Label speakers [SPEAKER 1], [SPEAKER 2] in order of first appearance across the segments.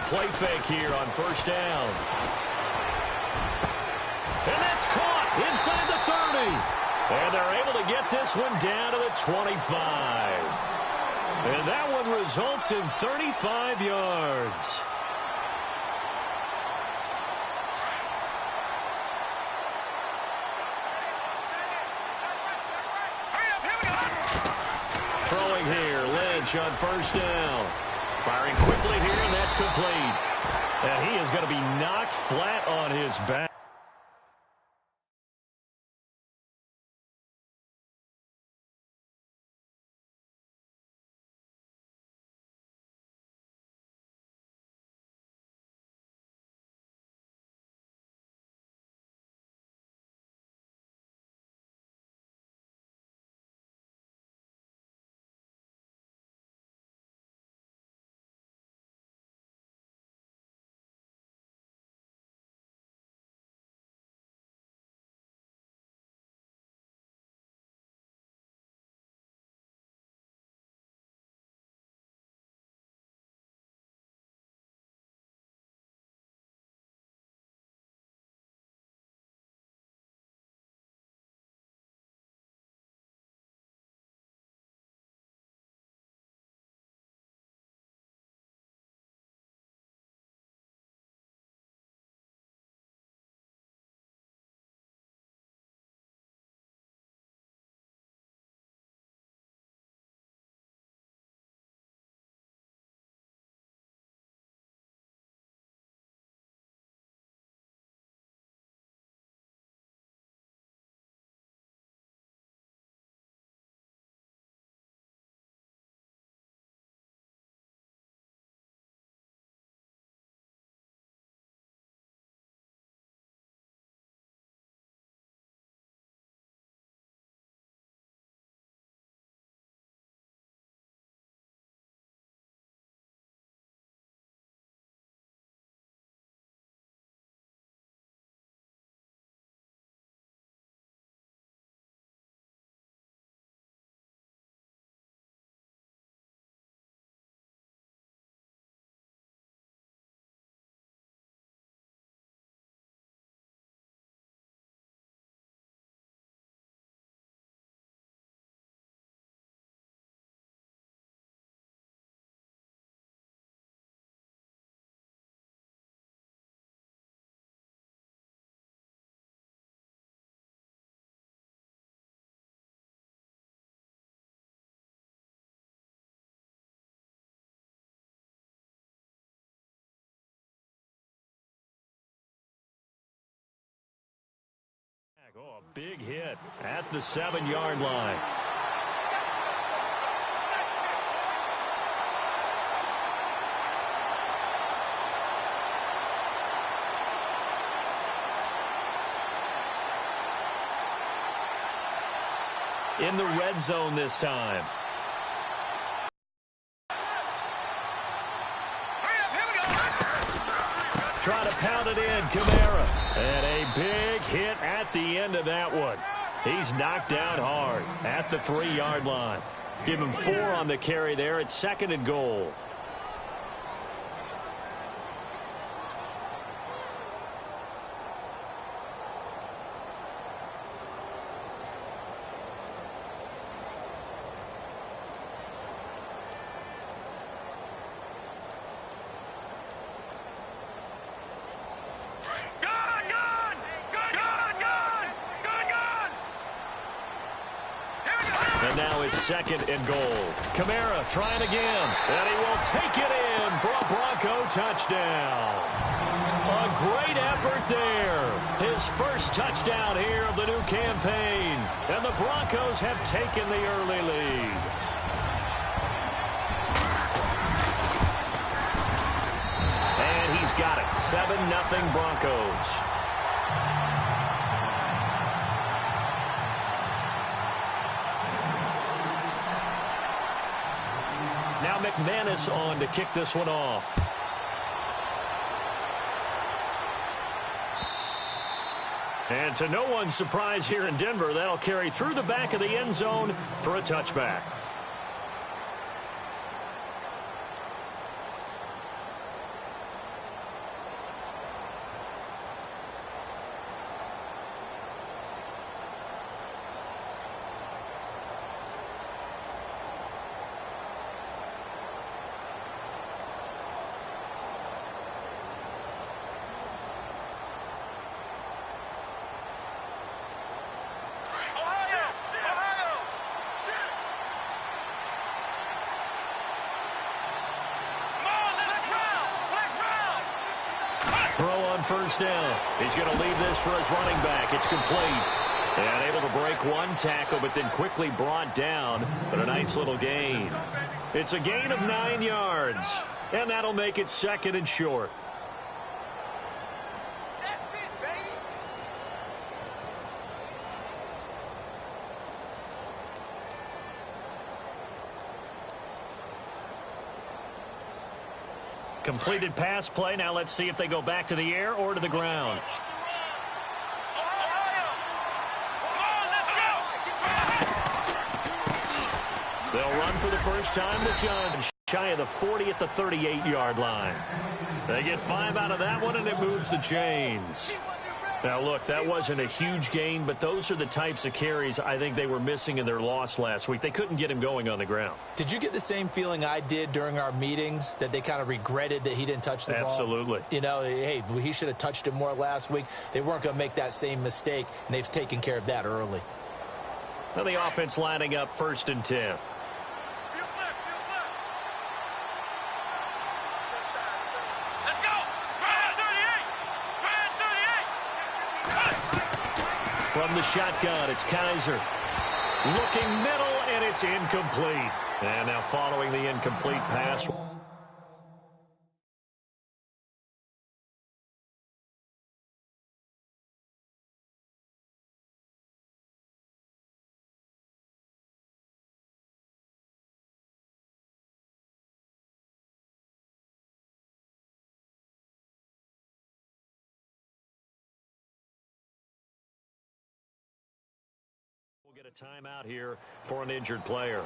[SPEAKER 1] play fake here on first down. And that's caught inside the 30. And they're able to get this one down to the 25. And that one results in 35 yards. Throwing here, Lynch on first down. Firing quickly here, and that's complete. And he is going to be knocked flat on his back. Oh, a big hit at the 7-yard line. In the red zone this time. Try to pound it in, Kamara. And a big hit at the end of that one. He's knocked down hard at the 3-yard line. Give him 4 on the carry there at 2nd and goal. And now it's 2nd and goal. Kamara trying again. And he will take it in for a Bronco touchdown. A great effort there. His first touchdown here of the new campaign. And the Broncos have taken the early lead. And he's got it. 7-0 Broncos. Now McManus on to kick this one off. And to no one's surprise here in Denver, that'll carry through the back of the end zone for a touchback. first down. He's going to leave this for his running back. It's complete. And able to break one tackle, but then quickly brought down. But a nice little gain. It's a gain of 9 yards. And that'll make it 2nd and short.
[SPEAKER 2] That's it, baby.
[SPEAKER 1] Completed pass play. Now let's see if they go back to the air or to the ground. They'll run for the first time with John, shy of the 40 at the 38-yard line. They get 5 out of that one, and it moves the chains. Now, look, that wasn't a huge gain, but those are the types of carries I think they were missing in their loss last week. They couldn't get him going on the ground.
[SPEAKER 3] Did you get the same feeling I did during our meetings, that they kind of regretted that he didn't touch the ball?
[SPEAKER 1] Absolutely.
[SPEAKER 3] You know, hey, he should have touched it more last week. They weren't going to make that same mistake, and they've taken care of that early.
[SPEAKER 1] Now the offense lining up 1st and 10. From the shotgun, it's Kaiser. Looking middle, and it's incomplete. And now following the incomplete pass. We'll get a timeout here for an injured player.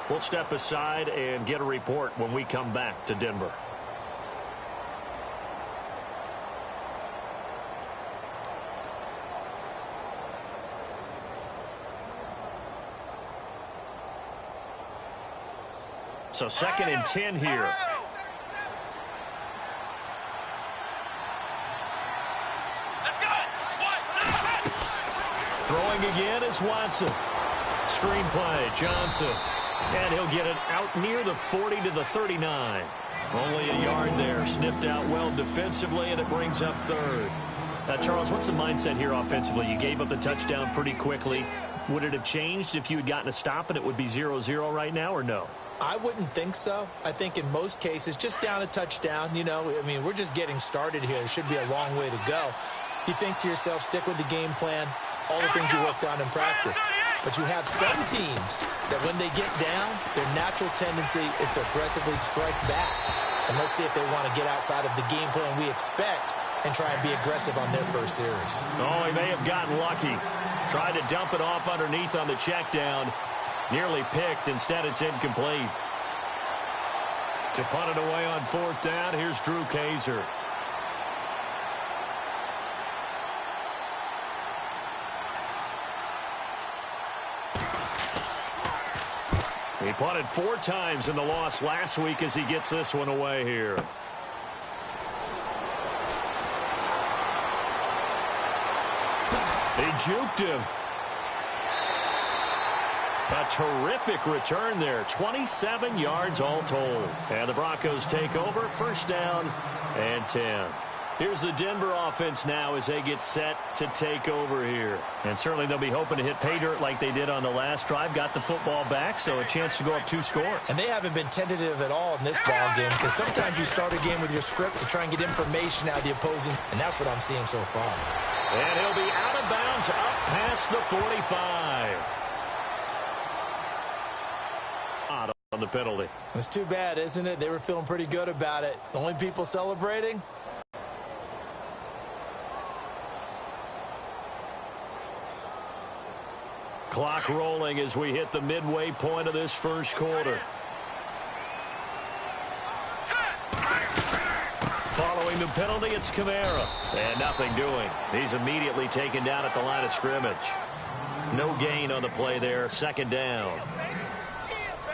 [SPEAKER 1] We'll step aside and get a report when we come back to Denver. So 2nd and 10 here. Throwing again is Watson. Screenplay, Johnson. And he'll get it out near the 40 to the 39. Only a yard there. Sniffed out well defensively, and it brings up 3rd. Charles, what's the mindset here offensively? You gave up the touchdown pretty quickly. Would it have changed if you had gotten a stop and it would be 0-0 right now, or no?
[SPEAKER 3] I wouldn't think so. I think in most cases, just down a touchdown, you know, I mean, we're just getting started here. It should be a long way to go. You think to yourself, stick with the game plan, all the things you worked on in practice. But you have some teams that when they get down, their natural tendency is to aggressively strike back. And let's see if they want to get outside of the game plan we expect and try and be aggressive on their first series.
[SPEAKER 1] Oh, he may have gotten lucky. Tried to dump it off underneath on the check down. Nearly picked. Instead, it's incomplete. To punt it away on 4th down, here's Drew Kaiser. He punted 4 times in the loss last week as he gets this one away here. He juked him. A terrific return there. 27 yards all told. And the Broncos take over. 1st down and 10. Here's the Denver offense now as they get set to take over here. And certainly they'll be hoping to hit pay dirt like they did on the last drive. Got the football back, so a chance to go up 2 scores.
[SPEAKER 3] And they haven't been tentative at all in this ball game, because sometimes you start a game with your script to try and get information out of the opposing, and that's what I'm seeing so far.
[SPEAKER 1] And he'll be out of bounds up past the 45. On the penalty.
[SPEAKER 3] It's too bad, isn't it? They were feeling pretty good about it. The only people celebrating?
[SPEAKER 1] Clock rolling as we hit the midway point of this first quarter. Following the penalty, it's Kamara. And nothing doing. He's immediately taken down at the line of scrimmage. No gain on the play there. 2nd down.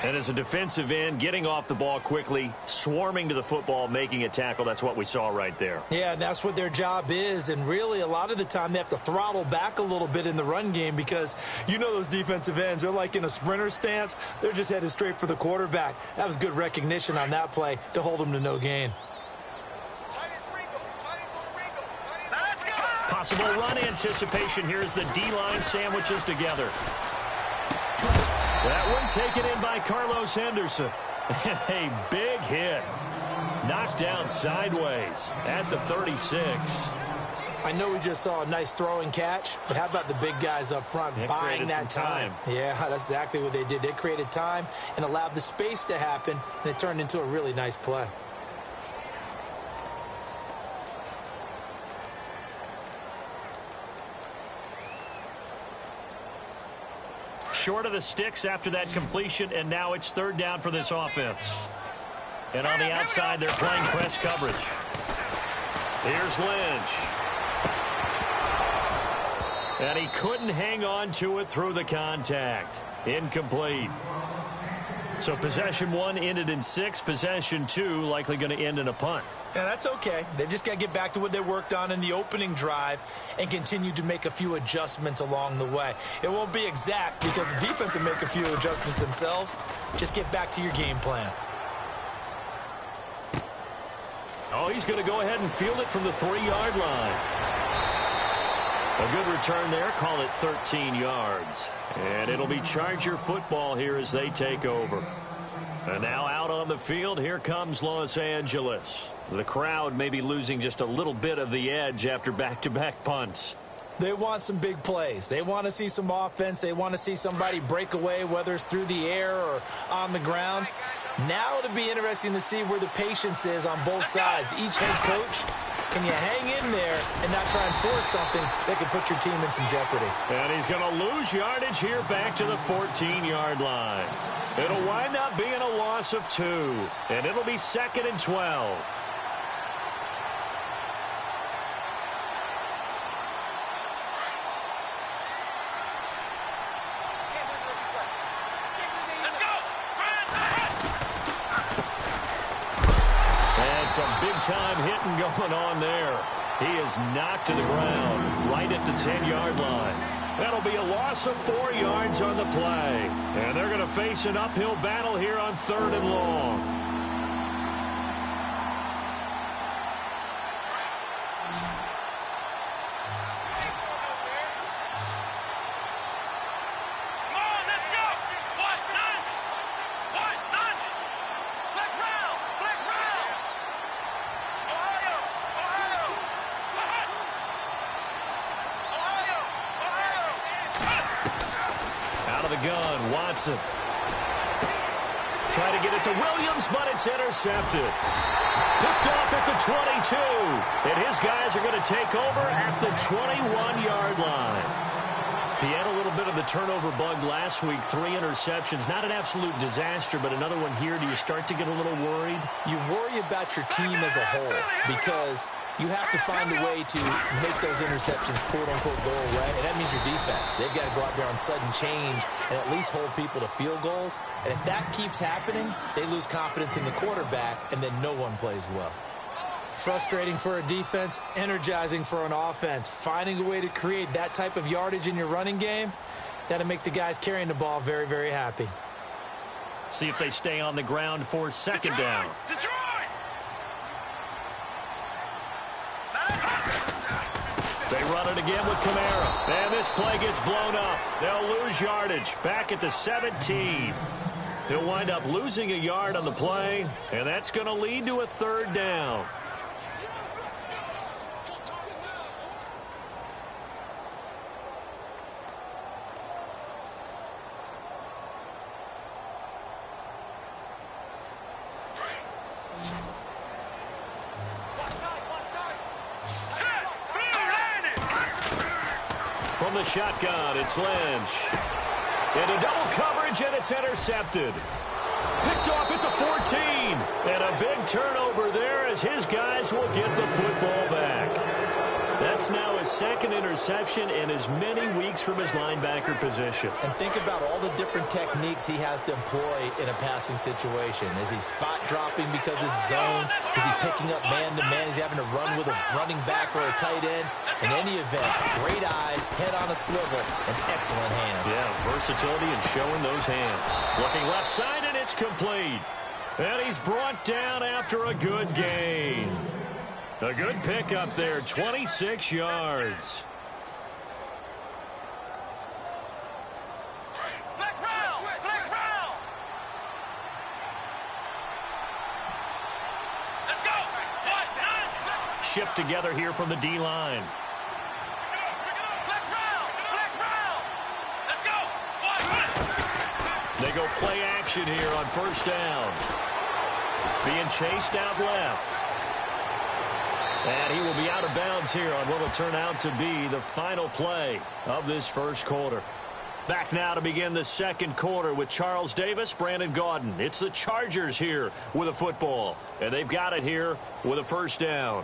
[SPEAKER 1] And as a defensive end, getting off the ball quickly, swarming to the football, making a tackle, that's what we saw right there.
[SPEAKER 3] Yeah, and that's what their job is. And really, a lot of the time, they have to throttle back a little bit in the run game because you know those defensive ends, they're like in a sprinter stance. They're just headed straight for the quarterback. That was good recognition on that play to hold them to no gain.
[SPEAKER 1] Possible run anticipation here as the D-line sandwiches together. That one taken in by Carlos Henderson. A big hit. Knocked down sideways at the 36.
[SPEAKER 3] I know we just saw a nice throwing catch, but how about the big guys up front buying that time? Yeah, that's exactly what they did. They created time and allowed the space to happen, and it turned into a really nice play.
[SPEAKER 1] Short of the sticks after that completion, and now it's third down for this offense. And on the outside, they're playing press coverage. Here's Lynch. And he couldn't hang on to it through the contact. Incomplete. So possession 1 ended in 6. Possession 2 likely going to end in a punt.
[SPEAKER 3] Yeah, that's okay. They've just got to get back to what they worked on in the opening drive and continue to make a few adjustments along the way. It won't be exact because the defense will make a few adjustments themselves. Just get back to your game plan.
[SPEAKER 1] Oh, he's going to go ahead and field it from the 3-yard line. A good return there. Call it 13 yards. And it'll be Charger football here as they take over. And now out on the field, here comes Los Angeles. The crowd may be losing just a little bit of the edge after back-to-back punts.
[SPEAKER 3] They want some big plays. They want to see some offense. They want to see somebody break away, whether it's through the air or on the ground. Now it'll be interesting to see where the patience is on both sides. Each head coach, can you hang in there and not try and force something that could put your team in some jeopardy?
[SPEAKER 1] And he's going to lose yardage here back to the 14-yard line. It'll wind up being a loss of 2, and it'll be 2nd and 12. Some big-time hitting going on there. He is knocked to the ground right at the 10-yard line. That'll be a loss of 4 yards on the play. And they're going to face an uphill battle here on 3rd and long. Gun, Watson. Try to get it to Williams, but it's intercepted. Picked off at the 22. And his guys are going to take over at the 21-yard line. He had a little bit of the turnover bug last week. 3 interceptions. Not an absolute disaster, but another one here. Do you start to get a little worried?
[SPEAKER 3] You worry about your team as a whole because you have to find a way to make those interceptions, quote-unquote, go away. And that means your defense. They've got to go out there on sudden change and at least hold people to field goals. And if that keeps happening, they lose confidence in the quarterback, and then no one plays well. Frustrating for a defense, energizing for an offense. Finding a way to create that type of yardage in your running game, that'll make the guys carrying the ball very, very happy.
[SPEAKER 1] See if they stay on the ground for 2nd down. They run it again with Kamara. And this play gets blown up. They'll lose yardage back at the 17. He'll wind up losing a yard on the play, and that's going to lead to a 3rd down. From the shotgun, it's Lynch. Into double coverage, and it's intercepted. Picked off at the 14. And a big turnover there as his guys will get the football back. That's now his 2nd interception in as many weeks from his linebacker position.
[SPEAKER 3] And think about all the different techniques he has to employ in a passing situation. Is he spot dropping because it's zone? Is he picking up man-to-man? Is he having to run with a running back or a tight end? In any event, great eyes, head on a swivel, and excellent hands.
[SPEAKER 1] Yeah, versatility and showing those hands. Looking left side, and it's complete. And he's brought down after a good gain. A good pickup there, 26 yards. Shift together here from the D-line. They go play action here on first down. Being chased out left. And he will be out of bounds here on what will turn out to be the final play of this first quarter. Back now to begin the second quarter with Charles Davis, Brandon Gaudin. It's the Chargers here with a football. And they've got it here with a first down.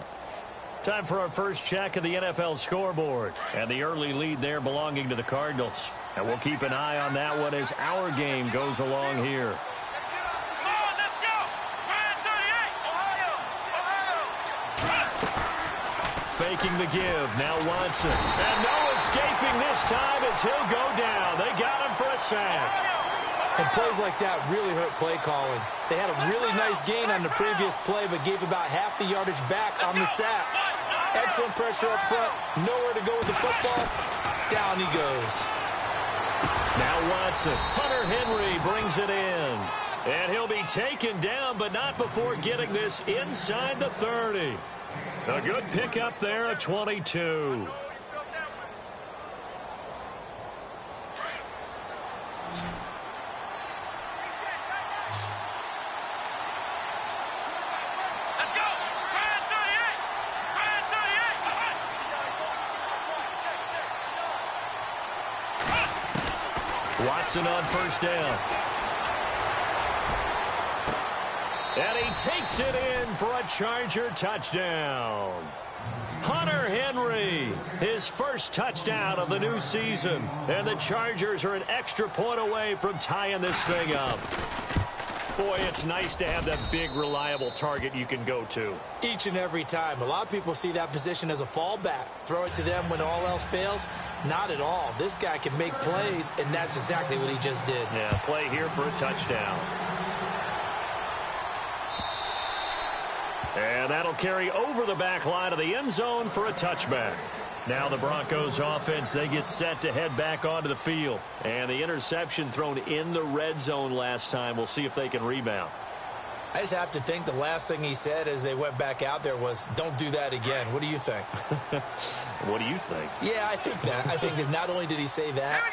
[SPEAKER 1] Time for our first check of the NFL scoreboard. And the early lead there belonging to the Cardinals. And we'll keep an eye on that one as our game goes along here. Faking the give. Now Watson. And no escaping this time as he'll go down. They got him for a sack.
[SPEAKER 3] And plays like that really hurt play calling. They had a really nice gain on the previous play, but gave about half the yardage back on the sack. Excellent pressure up front. Nowhere to go with the football. Down he goes.
[SPEAKER 1] Now Watson. Hunter Henry brings it in. And he'll be taken down, but not before getting this inside the 30. A good pickup there at 22. Watson on first down. And he takes it in for a Charger touchdown. Hunter Henry, his first touchdown of the new season. And the Chargers are an extra point away from tying this thing up. Boy, it's nice to have that big, reliable target you can go to.
[SPEAKER 3] Each and every time. A lot of people see that position as a fallback. Throw it to them when all else fails. Not at all. This guy can make plays, and that's exactly what he just did.
[SPEAKER 1] Yeah, play here for a touchdown. And that'll carry over the back line of the end zone for a touchback. Now the Broncos offense, they get set to head back onto the field. And the interception thrown in the red zone last time. We'll see if they can rebound.
[SPEAKER 3] I just have to think the last thing he said as they went back out there was, don't do that again. What do you think?
[SPEAKER 1] What do you think?
[SPEAKER 3] Yeah, I think that. I think that not only did he say that,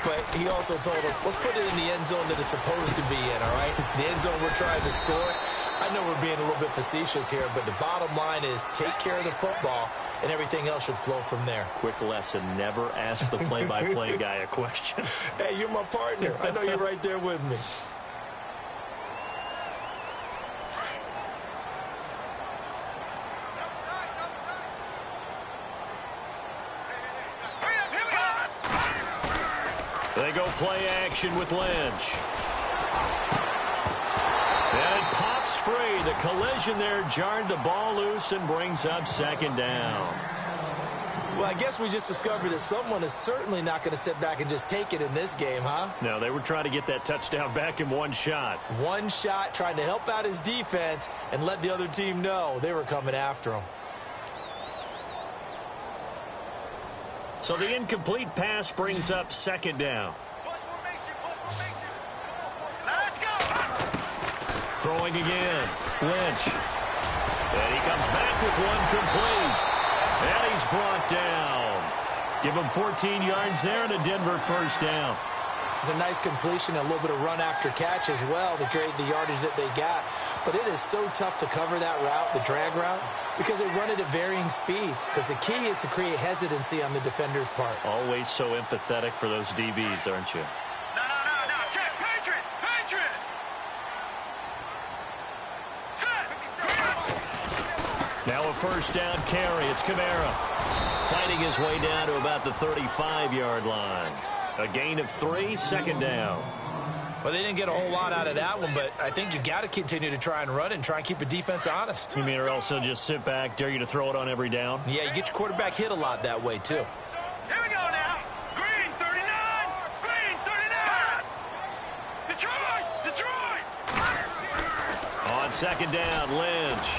[SPEAKER 3] but he also told him, let's put it in the end zone that it's supposed to be in, all right? The end zone we're trying to score. I know we're being a little bit facetious here, but the bottom line is take care of the football, and everything else should flow from there.
[SPEAKER 1] Quick lesson, never ask the play-by-play guy a question.
[SPEAKER 3] Hey, you're my partner. I know you're right there with me.
[SPEAKER 1] They go play action with Lynch. And it pops free. The collision there jarred the ball loose and brings up second down.
[SPEAKER 3] Well, I guess we just discovered that someone is certainly not going to sit back and just take it in this game, huh?
[SPEAKER 1] No, they were trying to get that touchdown back in one shot.
[SPEAKER 3] One shot, trying to help out his defense and let the other team know they were coming after him.
[SPEAKER 1] So the incomplete pass brings up second down. Throwing again. Lynch. And he comes back with one complete. And he's brought down. Give him 14 yards there and a Denver first down.
[SPEAKER 3] It's a nice completion, a little bit of run after catch as well to create the yardage that they got. But it is so tough to cover that route, the drag route, because they run it at varying speeds. Because the key is to create hesitancy on the defender's part.
[SPEAKER 1] Always so empathetic for those DBs, aren't you?
[SPEAKER 2] No. Check. Patriot.
[SPEAKER 1] Now a first down carry. It's Kamara. Fighting his way down to about the 35-yard line. A gain of 3, second down.
[SPEAKER 3] Well, they didn't get a whole lot out of that one, but I think you got to continue to try and run and try and keep the defense honest.
[SPEAKER 1] You mean or also just sit back, dare you to throw it on every down?
[SPEAKER 3] Yeah, you get your quarterback hit a lot that way, too.
[SPEAKER 2] Here we go now. Green 39. Green 39. Detroit.
[SPEAKER 1] On second down, Lynch.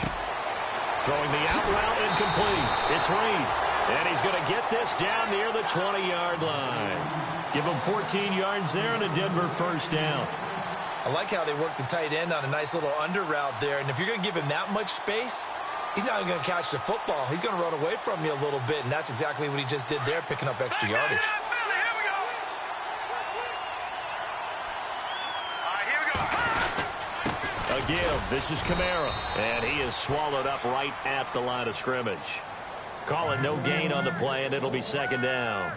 [SPEAKER 1] Throwing the out route incomplete. It's Reed. And he's going to get this down near the 20-yard line. Give him 14 yards there and a Denver first down.
[SPEAKER 3] I like how they work the tight end on a nice little under route there. And if you're going to give him that much space, he's not even going to catch the football. He's going to run away from you a little bit, and that's exactly what he just did there, picking up extra yardage.
[SPEAKER 1] A give. This is Kamara, and he is swallowed up right at the line of scrimmage. Calling no gain on the play, and it'll be second down.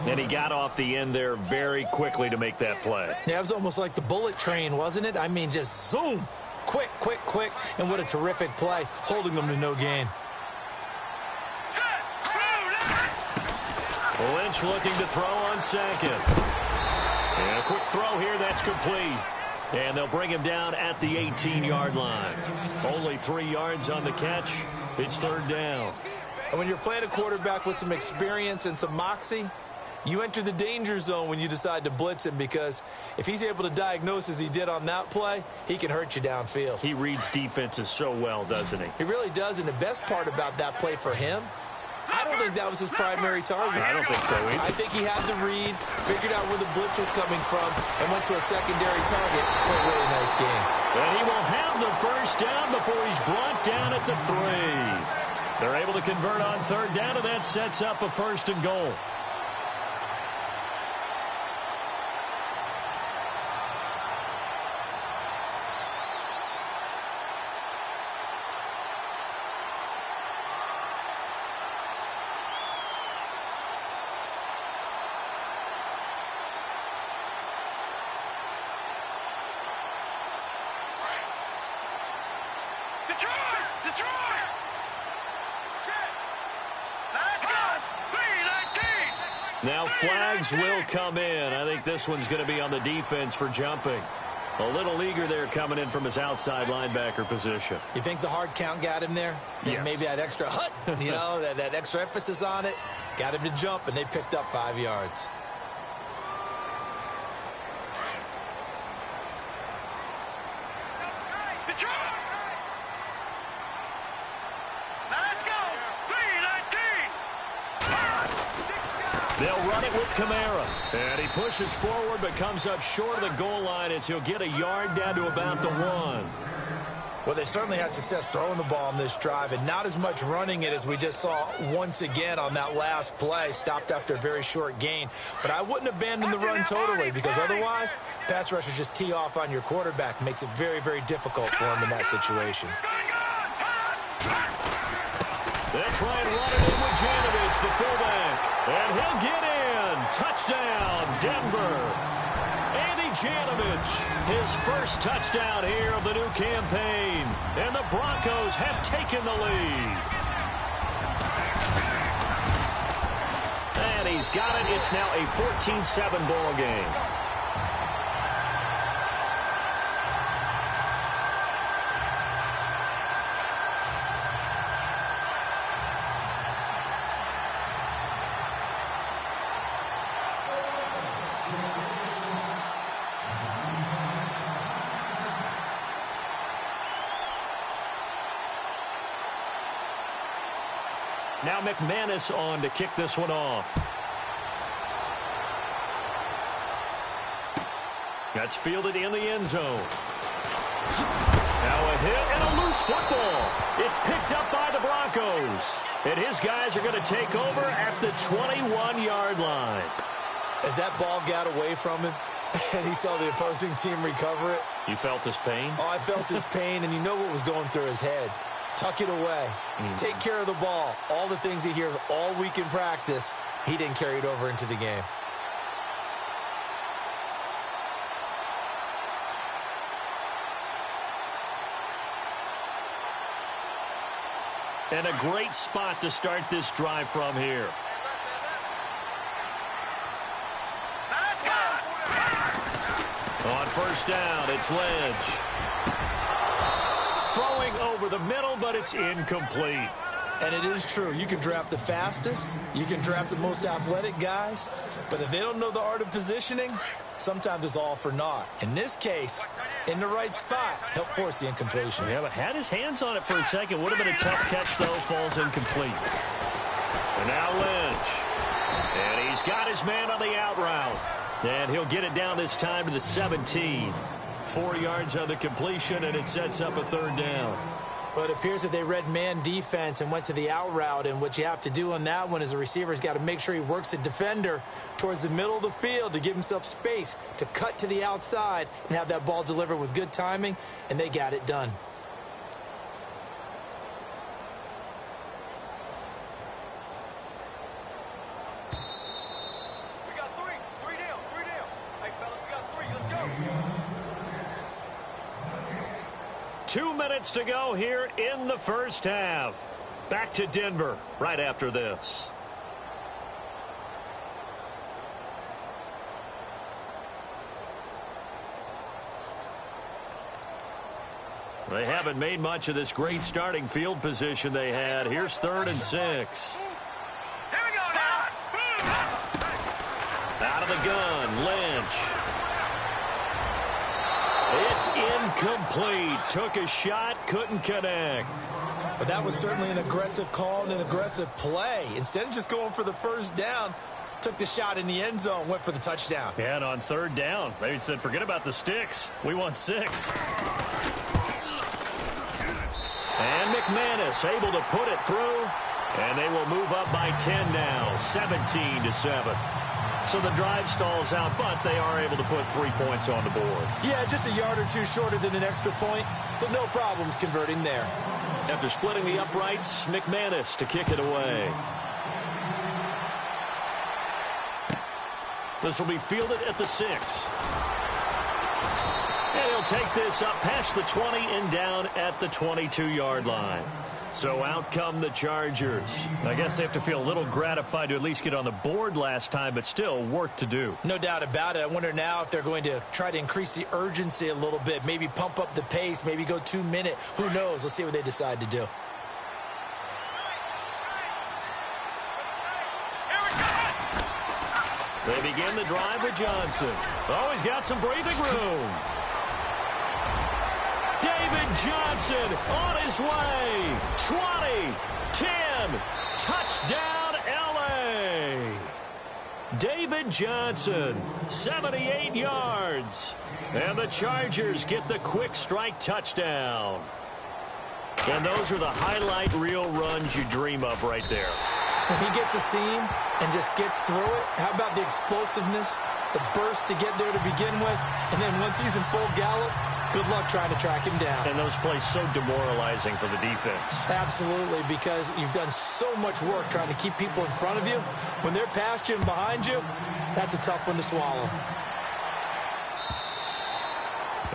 [SPEAKER 1] And he got off the end there very quickly to make that play.
[SPEAKER 3] Yeah, it was almost like the bullet train, wasn't it? I mean, just zoom. Quick, quick, quick. And what a terrific play, holding them to no gain.
[SPEAKER 1] Lynch looking to throw on second. And a quick throw here, that's complete. And they'll bring him down at the 18-yard line. Only 3 yards on the catch. It's third down.
[SPEAKER 3] And when you're playing a quarterback with some experience and some moxie, you enter the danger zone when you decide to blitz him, because if he's able to diagnose as he did on that play, he can hurt you downfield.
[SPEAKER 1] He reads defenses so well, doesn't he?
[SPEAKER 3] He really does, and the best part about that play for him, I don't think that was his primary target.
[SPEAKER 1] I don't think so either.
[SPEAKER 3] I think he had the read, figured out where the blitz was coming from, and went to a secondary target for a really nice game.
[SPEAKER 1] And he will have the first down before he's brought down at the 3. They're able to convert on third down, and that sets up a first and goal. Now flags will come in. I think this one's going to be on the defense for jumping. A little eager there coming in from his outside linebacker position.
[SPEAKER 3] You think the hard count got him there?
[SPEAKER 1] Yes.
[SPEAKER 3] Maybe that extra hut, you know, that extra emphasis on it, got him to jump, and they picked up 5 yards.
[SPEAKER 1] They'll run it with Kamara. And he pushes forward but comes up short of the goal line as he'll get a yard down to about the 1.
[SPEAKER 3] Well, they certainly had success throwing the ball on this drive, and not as much running it as we just saw once again on that last play. Stopped after a very short gain. But I wouldn't abandon the run totally, because otherwise, pass rushers just tee off on your quarterback. Makes it very, very difficult for him in that situation.
[SPEAKER 1] They'll try and run it in with Janovich, the fullback. And he'll get in. Touchdown, Denver. Andy Janovich, his first touchdown here of the new campaign. And the Broncos have taken the lead. And he's got it. It's now a 14-7 ball game. Now McManus on to kick this one off. That's fielded in the end zone. Now a hit and a loose football. It's picked up by the Broncos. And his guys are going to take over at the 21-yard line.
[SPEAKER 3] As that ball got away from him and he saw the opposing team recover it.
[SPEAKER 1] You felt his pain?
[SPEAKER 3] Oh, I felt his pain, and you know what was going through his head. Tuck it away. Take care of the ball. All the things he hears all week in practice, he didn't carry it over into the game.
[SPEAKER 1] And a great spot to start this drive from here. On first down, it's Lynch. Throwing over the middle, but it's incomplete.
[SPEAKER 3] And it is true. You can draft the fastest. You can draft the most athletic guys. But if they don't know the art of positioning, sometimes it's all for naught. In this case, in the right spot, help force the incompletion.
[SPEAKER 1] Yeah, but had his hands on it for a second. Would have been a tough catch, though. Falls incomplete. And now Lynch. And he's got his man on the out route. And he'll get it down this time to the 17. 4 yards on the completion, and it sets up a third down.
[SPEAKER 3] Well, it appears that they read man defense and went to the out route, and what you have to do on that one is the receiver's got to make sure he works the defender towards the middle of the field to give himself space to cut to the outside and have that ball delivered with good timing, and they got it done.
[SPEAKER 2] We got three. Three down. Hey, fellas, we got 3. Let's go.
[SPEAKER 1] 2 minutes to go here in the first half. Back to Denver right after this. They haven't made much of this great starting field position they had. Here's 3rd and 6.
[SPEAKER 2] Here we go now.
[SPEAKER 1] Out of the gun, Lynch. It's incomplete. Took a shot, couldn't connect.
[SPEAKER 3] But that was certainly an aggressive call and an aggressive play. Instead of just going for the first down, took the shot in the end zone, went for the touchdown.
[SPEAKER 1] Yeah, and on 3rd down, they said, forget about the sticks. We want 6. And McManus able to put it through, and they will move up by 10 now, 17-7. So the drive stalls out, but they are able to put 3 points on the board.
[SPEAKER 3] Yeah, just a yard or two shorter than an extra point, so no problems converting there.
[SPEAKER 1] After splitting the uprights, McManus to kick it away. This will be fielded at the 6. And he'll take this up past the 20 and down at the 22-yard line. So out come the Chargers. I guess they have to feel a little gratified to at least get on the board last time, but still work to do.
[SPEAKER 3] No doubt about it. I wonder now if they're going to try to increase the urgency a little bit, maybe pump up the pace, maybe go 2-minute. Who knows? Let's see what they decide to do.
[SPEAKER 1] They begin the drive with Johnson. Oh, he's got some breathing room. David Johnson on his way. 20, 10, touchdown LA. David Johnson, 78 yards. And the Chargers get the quick strike touchdown. And those are the highlight reel runs you dream of right there.
[SPEAKER 3] When he gets a seam and just gets through it, how about the explosiveness, the burst to get there to begin with, and then once he's in full gallop, good luck trying to track him down.
[SPEAKER 1] And those plays so demoralizing for the defense.
[SPEAKER 3] Absolutely, because you've done so much work trying to keep people in front of you. When they're past you and behind you, that's a tough one to swallow.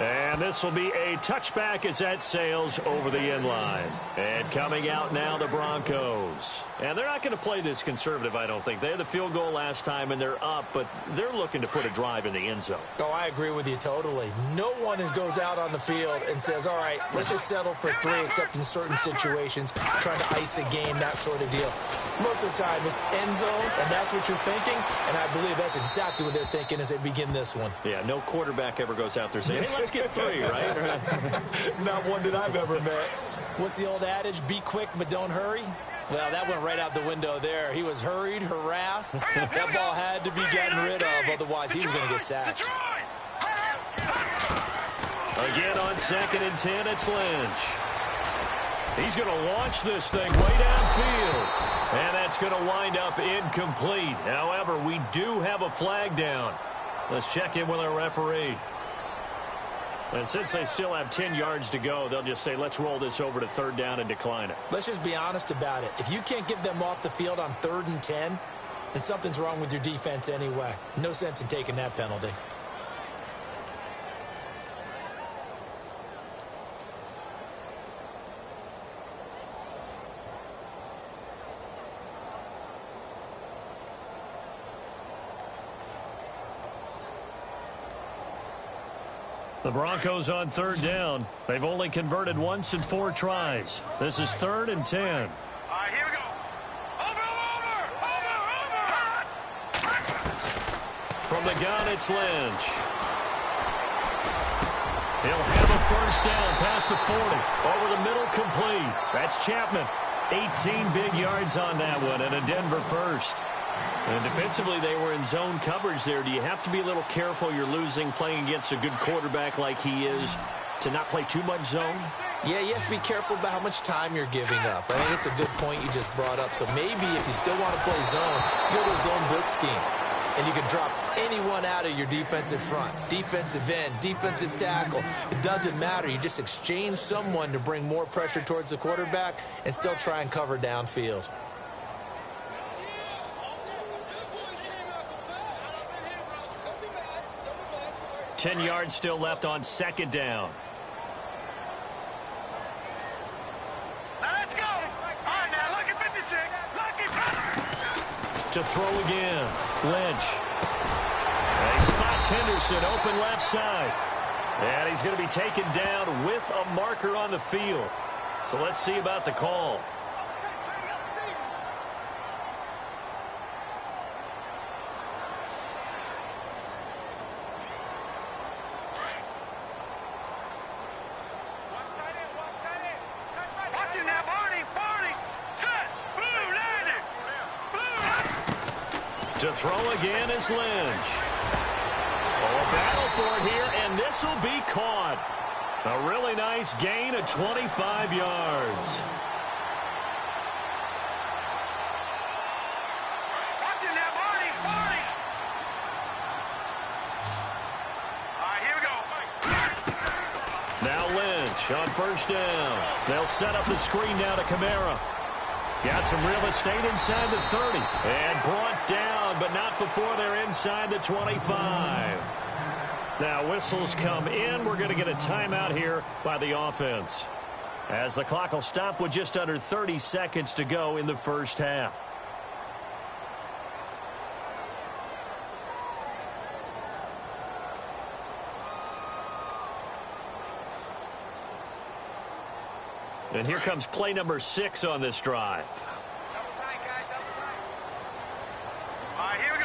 [SPEAKER 1] And this will be a touchback as that sails over the end line. And coming out now, the Broncos. And they're not going to play this conservative, I don't think. They had the field goal last time, and they're up, but they're looking to put a drive in the end zone.
[SPEAKER 3] Oh, I agree with you totally. No one goes out on the field and says, all right, let's just settle for 3, except in certain situations, trying to ice a game, that sort of deal. Most of the time, it's end zone, and that's what you're thinking, and I believe that's exactly what they're thinking as they begin this one.
[SPEAKER 1] Yeah, no quarterback ever goes out there saying, hey, let's get 3, right?
[SPEAKER 3] Not one that I've ever met. What's the old adage? Be quick, but don't hurry? Well, that went right out the window there. He was hurried, harassed. That ball had to be gotten rid of, otherwise he was going to get sacked.
[SPEAKER 1] Again on 2nd and 10, it's Lynch. He's going to launch this thing way downfield. And that's going to wind up incomplete. However, we do have a flag down. Let's check in with our referee. And since they still have 10 yards to go, they'll just say, let's roll this over to 3rd down and decline it.
[SPEAKER 3] Let's just be honest about it. If you can't get them off the field on 3rd and 10, then something's wrong with your defense anyway. No sense in taking that penalty.
[SPEAKER 1] The Broncos on 3rd down. They've only converted once in 4 tries. This is 3rd and 10.
[SPEAKER 2] All right, here
[SPEAKER 1] From the gun, it's Lynch. He'll have a first down past the 40. Over the middle, complete. That's Chapman. 18 big yards on that one, and a Denver first. And defensively, they were in zone coverage there. Do you have to be a little careful? You're losing playing against a good quarterback like he is to not play too much zone?
[SPEAKER 3] Yeah, you have to be careful about how much time you're giving up. I think it's a good point you just brought up. So maybe if you still want to play zone, you go to a zone blitz scheme. And you can drop anyone out of your defensive front. Defensive end, defensive tackle. It doesn't matter. You just exchange someone to bring more pressure towards the quarterback and still try and cover downfield.
[SPEAKER 1] Ten yards still left on second down.
[SPEAKER 2] Let's go. All right, now look at 56.
[SPEAKER 1] To throw again, Lynch. And he spots Henderson open left side. And he's going to be taken down with a marker on the field. So let's see about the call. To throw again is Lynch. Oh, a battle for it here, and this will be caught. A really nice gain of 25 yards.
[SPEAKER 2] Watch it now, Barney. All right, here we go.
[SPEAKER 1] Now Lynch on first down. They'll set up the screen now to Kamara. Got some real estate inside the 30. And brought down, but not before they're inside the 25. Now whistles come in. We're going to get a timeout here by the offense, as the clock will stop with just under 30 seconds to go in the first half. And here comes play number 6 on this drive.
[SPEAKER 2] Double tight, guys, double tight. All right, here we go.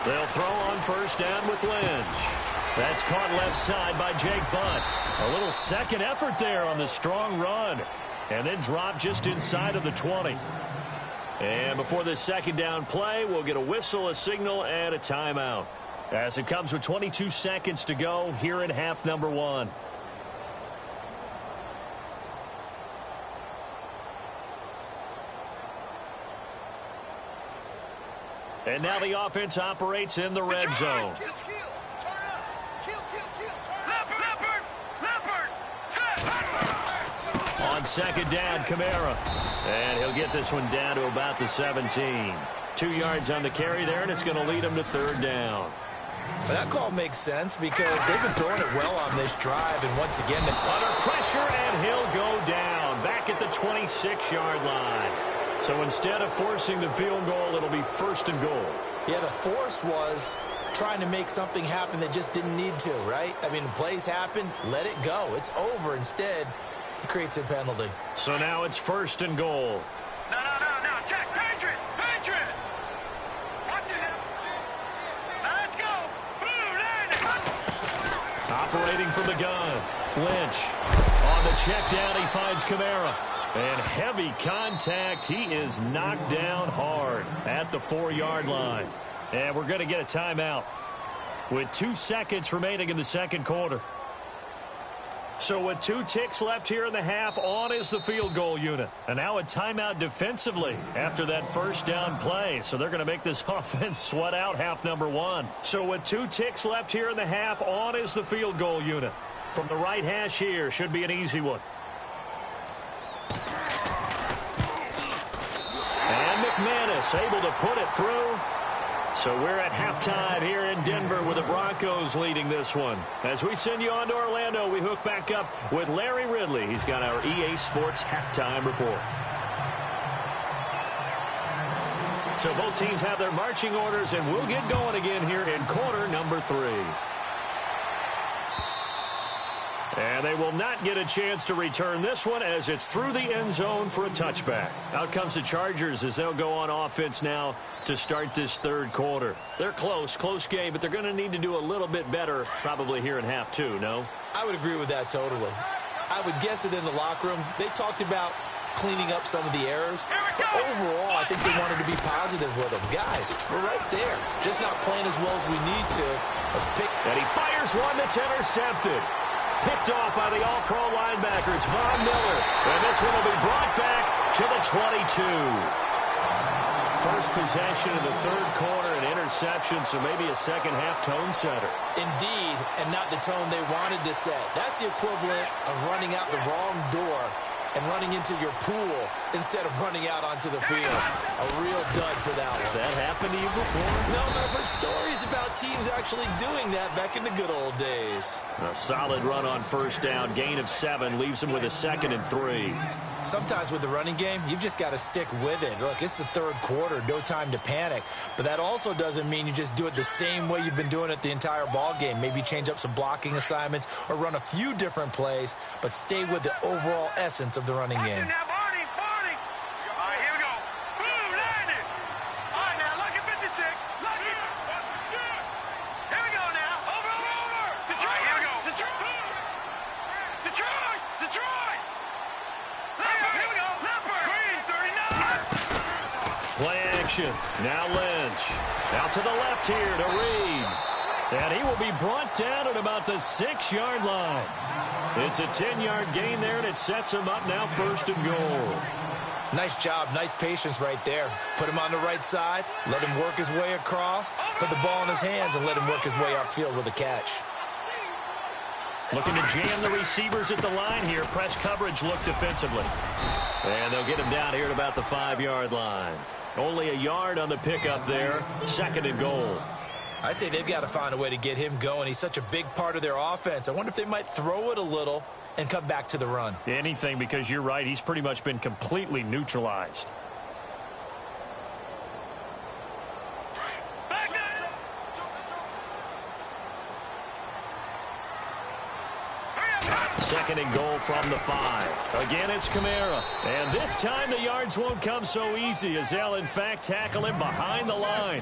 [SPEAKER 1] They'll throw on first down with Lynch. That's caught left side by Jake Butt. A little second effort there on the strong run. And then dropped just inside of the 20. And before this second down play, we'll get a whistle, a signal, and a timeout, as it comes with 22 seconds to go here in half number 1. And now the offense operates in the red zone. On second down, Kamara. And he'll get this one down to about the 17. 2 yards on the carry there, and it's going to lead him to third down.
[SPEAKER 3] Well, that call makes sense because they've been throwing it well on this drive. And once again,
[SPEAKER 1] under pressure, and he'll go down back at the 26-yard line. So instead of forcing the field goal, it'll be first and goal.
[SPEAKER 3] Yeah, the force was trying to make something happen that just didn't need to, right? I mean, plays happen, let it go. It's over. Instead, he creates a penalty.
[SPEAKER 1] So now it's first and goal.
[SPEAKER 2] No, Jack, Patriot. Watch it now. Let's go.
[SPEAKER 1] Operating from the gun, Lynch. On the check down, he finds Kamara. And heavy contact. He is knocked down hard at the 4-yard line. And we're going to get a timeout with 2 seconds remaining in the second quarter. So with 2 ticks left here in the half, on is the field goal unit. And now a timeout defensively after that first down play. So they're going to make this offense sweat out half number 1. So with 2 ticks left here in the half, on is the field goal unit. From the right hash here, should be an easy one. McManus able to put it through. So we're at halftime here in Denver with the Broncos leading this one. As we send you on to Orlando, we hook back up with Larry Ridley. He's got our EA Sports halftime report. So both teams have their marching orders, and we'll get going again here in quarter number 3. And they will not get a chance to return this one as it's through the end zone for a touchback. Out comes the Chargers as they'll go on offense now to start this third quarter. They're close game, but they're going to need to do a little bit better probably here in half two, no?
[SPEAKER 3] I would agree with that totally. I would guess it in the locker room. They talked about cleaning up some of the errors, but overall, I think they wanted to be positive with them. Guys, we're right there. Just not playing as well as we need to. Let's pick.
[SPEAKER 1] And he fires one that's intercepted. Picked off by the all-pro linebacker. It's Von Miller. And this one will be brought back to the 22. First possession of the third quarter, an interception, so maybe a second-half tone setter.
[SPEAKER 3] Indeed, and not the tone they wanted to set. That's the equivalent of running out the wrong door and running into your pool instead of running out onto the field. A real dud for that one.
[SPEAKER 1] Has that happened to you before?
[SPEAKER 3] No, I've heard stories about teams actually doing that back in the good old days.
[SPEAKER 1] A solid run on first down. Gain of 7 leaves them with a 2nd and 3.
[SPEAKER 3] Sometimes with the running game, you've just got to stick with it. Look, it's the third quarter, no time to panic. But that also doesn't mean you just do it the same way you've been doing it the entire ball game. Maybe change up some blocking assignments or run a few different plays, but stay with the overall essence of the running game.
[SPEAKER 1] Now Lynch. Out to the left here to Reed. And he will be brought down at about the 6-yard line. It's a 10-yard gain there, and it sets him up now 1st and goal.
[SPEAKER 3] Nice job, nice patience right there. Put him on the right side, let him work his way across, put the ball in his hands, and let him work his way upfield with a catch.
[SPEAKER 1] Looking to jam the receivers at the line here. Press coverage look defensively. And they'll get him down here at about the 5-yard line. Only a yard on the pickup there. 2nd and goal.
[SPEAKER 3] I'd say they've got to find a way to get him going. He's such a big part of their offense. I wonder if they might throw it a little and come back to the run.
[SPEAKER 1] Anything, because you're right. He's pretty much been completely neutralized. Second and goal from the 5. Again, it's Kamara. And this time the yards won't come so easy as they'll, in fact, tackle him behind the line.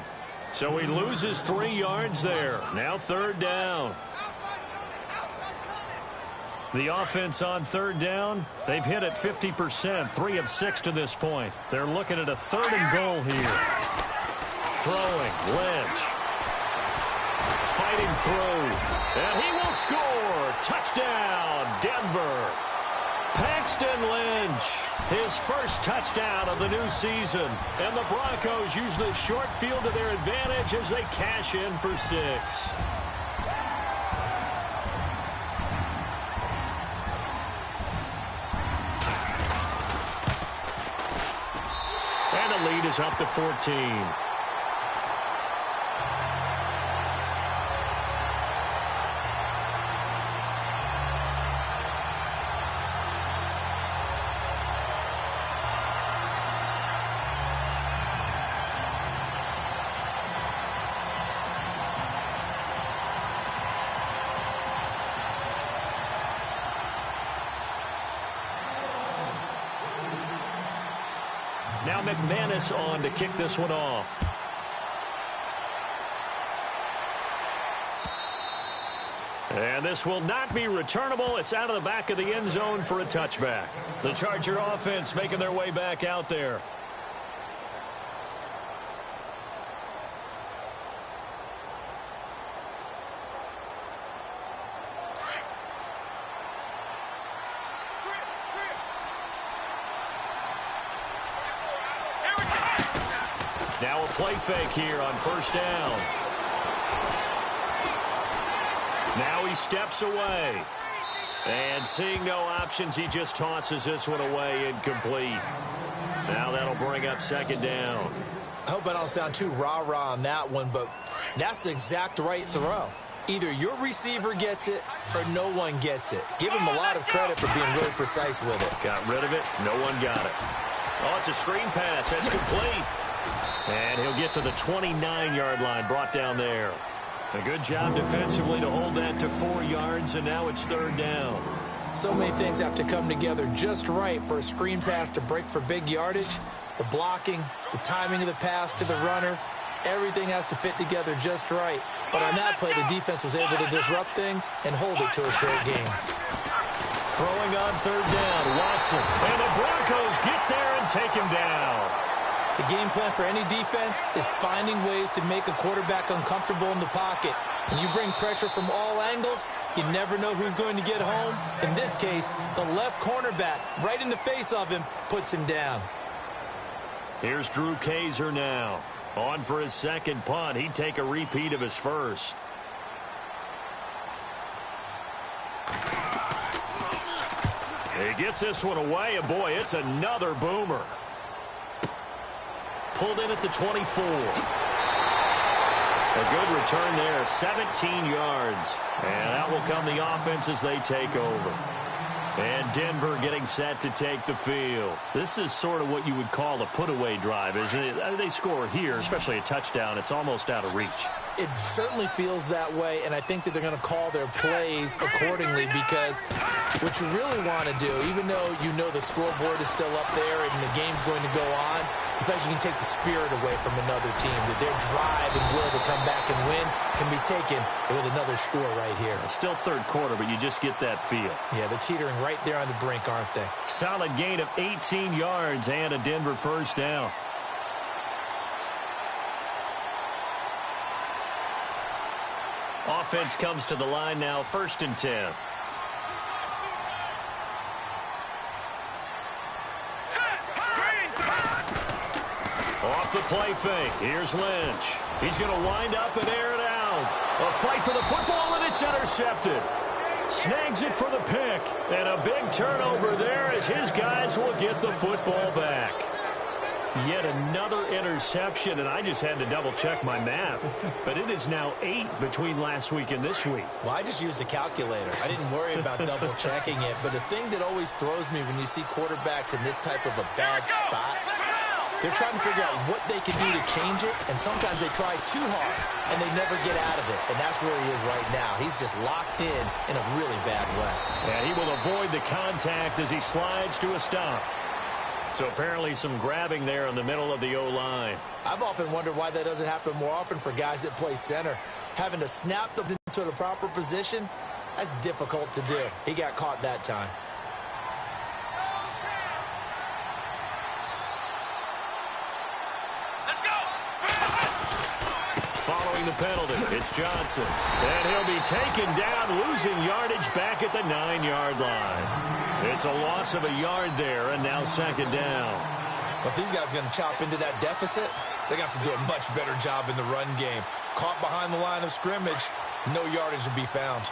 [SPEAKER 1] So he loses 3 yards there. Now 3rd down. The offense on 3rd down, they've hit it 50%, 3 of 6 to this point. They're looking at a 3rd and goal here. Throwing, Lynch. Fighting through. And he will score. Touchdown, Denver. Paxton Lynch, his first touchdown of the new season. And the Broncos use the short field to their advantage as they cash in for 6. And the lead is up to 14. Now McManus on to kick this one off. And this will not be returnable. It's out of the back of the end zone for a touchback. The Charger offense making their way back out there. Now a play fake here on 1st down. Now he steps away. And seeing no options, he just tosses this one away incomplete. Now that'll bring up 2nd down.
[SPEAKER 3] I hope I don't sound too rah-rah on that one, but that's the exact right throw. Either your receiver gets it or no one gets it. Give him a lot of credit for being really precise with it.
[SPEAKER 1] Got rid of it. No one got it. Oh, it's a screen pass. That's complete. And he'll get to the 29-yard line, brought down there. A good job defensively to hold that to 4 yards, and now it's 3rd down.
[SPEAKER 3] So many things have to come together just right for a screen pass to break for big yardage. The blocking, the timing of the pass to the runner, everything has to fit together just right. But on that play, the defense was able to disrupt things and hold it to a short game.
[SPEAKER 1] Throwing on 3rd down, Watson. And the Broncos get there and take him down.
[SPEAKER 3] The game plan for any defense is finding ways to make a quarterback uncomfortable in the pocket. When you bring pressure from all angles, you never know who's going to get home. In this case, the left cornerback, right in the face of him, puts him down.
[SPEAKER 1] Here's Drew Kaiser now. On for his 2nd punt. He'd take a repeat of his first. He gets this one away, and boy, it's another boomer. Pulled in at the 24. A good return there, 17 yards. And that will come the offense as they take over. And Denver getting set to take the field. This is sort of what you would call a put-away drive, isn't it? They score here, especially a touchdown. It's almost out of reach.
[SPEAKER 3] It certainly feels that way, and I think that they're going to call their plays accordingly, because what you really want to do, even though you know the scoreboard is still up there and the game's going to go on, I think you can take the spirit away from another team, that their drive and will to come back and win can be taken with another score right here.
[SPEAKER 1] Still 3rd quarter, but you just get that feel.
[SPEAKER 3] Yeah, they're teetering right there on the brink, aren't they?
[SPEAKER 1] Solid gain of 18 yards and a Denver 1st down. Offense comes to the line now, 1st and 10. Off the play fake. Here's Lynch. He's going to wind up and air it out. A fight for the football, and it's intercepted. Snags it for the pick. And a big turnover there as his guys will get the football back. Yet another interception, and I just had to double-check my math. But it is now 8 between last week and this week.
[SPEAKER 3] Well, I just used a calculator. I didn't worry about double-checking it. But the thing that always throws me when you see quarterbacks in this type of a bad spot, they're trying to figure out what they can do to change it, and sometimes they try too hard, and they never get out of it. And that's where he is right now. He's just locked in a really bad way.
[SPEAKER 1] And he will avoid the contact as he slides to a stop. So apparently some grabbing there in the middle of the O-line.
[SPEAKER 3] I've often wondered why that doesn't happen more often for guys that play center. Having to snap them into the proper position, that's difficult to do. He got caught that time.
[SPEAKER 1] Following the penalty, it's Johnson. And he'll be taken down, losing yardage back at the 9-yard line. It's a loss of a yard there, and now 2nd down.
[SPEAKER 3] But if these guys are going to chop into that deficit, they got to do a much better job in the run game. Caught behind the line of scrimmage, no yardage to be found.